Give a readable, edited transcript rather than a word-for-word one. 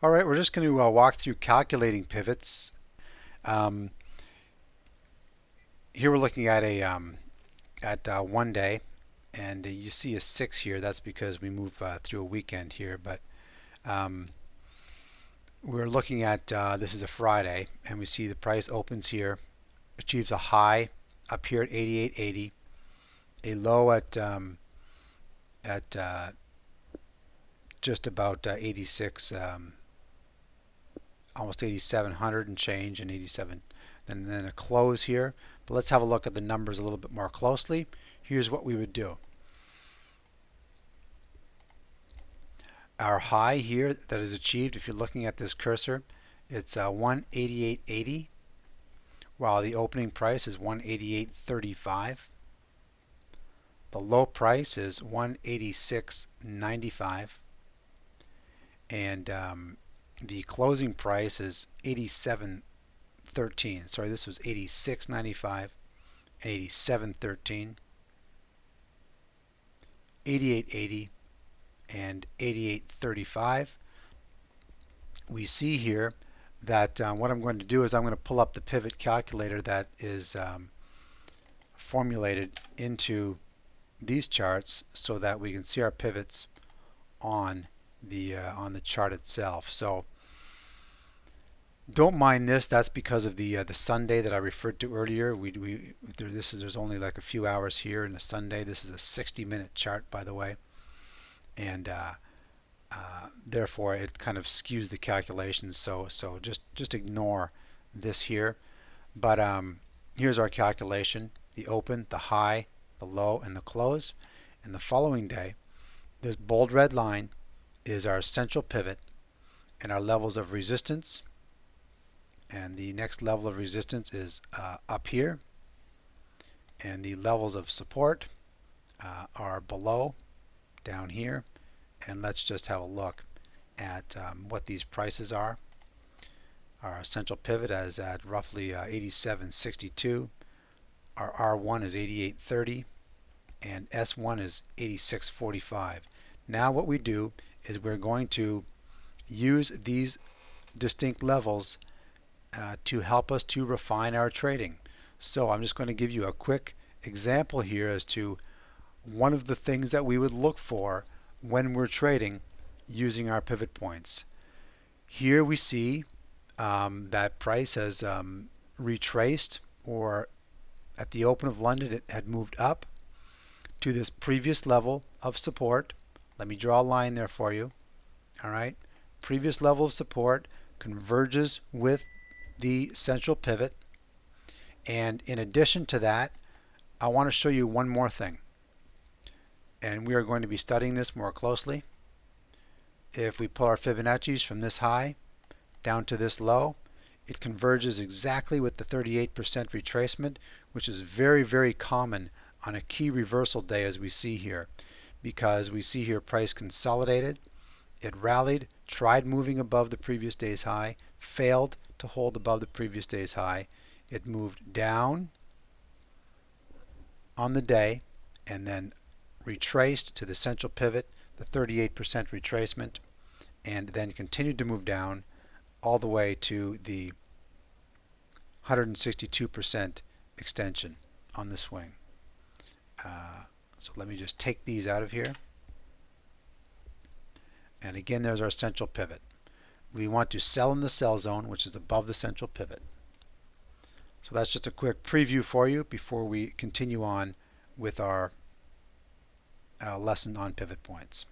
All right, we're just going to walk through calculating pivots. Um, Here we're looking at a at 1 day, and you see a 6 here. That's because we move through a weekend here, but um, we're looking at this is a Friday, and we see the price opens here, achieves a high up here at 88.80, a low at just about 86. Almost 8,700 and change, and 87, and then a close here. But let's have a look at the numbers a little bit more closely. Here's what we would do. Our high here that is achieved, if you're looking at this cursor, it's 188.80, while the opening price is 188.35. The low price is 186.95, and the closing price is 87.13. Sorry, this was 86.95 and 87.13, 88.80 and 88.35. We see here that what I'm going to do is I'm going to pull up the pivot calculator that is formulated into these charts so that we can see our pivots on the chart itself. So don't mind this. That's because of the Sunday that I referred to earlier. There's only like a few hours here in the Sunday. This is a 60-minute chart, by the way, and therefore it kind of skews the calculations. So just ignore this here. But here's our calculation: the open, the high, the low, and the close. And the following day, this bold red line is our central pivot and our levels of resistance. And the next level of resistance is up here, and the levels of support are below, down here. And let's just have a look at what these prices are. Our central pivot is at roughly 87.62. Our R1 is 88.30, and S1 is 86.45. Now what we do is we're going to use these distinct levels to help us to refine our trading. So I'm just going to give you a quick example here as to one of the things that we would look for when we're trading using our pivot points. Here we see that price has retraced, or at the open of London it had moved up to this previous level of support. Let me draw a line there for you. All right, previous level of support converges with the central pivot, and in addition to that, I want to show you one more thing, and we are going to be studying this more closely. If we pull our Fibonacci's from this high down to this low, it converges exactly with the 38% retracement, which is very, very common on a key reversal day, as we see here, because we see here price consolidated. It rallied, tried moving above the previous day's high, failed to hold above the previous day's high. It moved down on the day and then retraced to the central pivot, the 38% retracement, and then continued to move down all the way to the 162% extension on the swing. So let me just take these out of here. And again, there's our central pivot. We want to sell in the sell zone, which is above the central pivot. So that's just a quick preview for you before we continue on with our lesson on pivot points.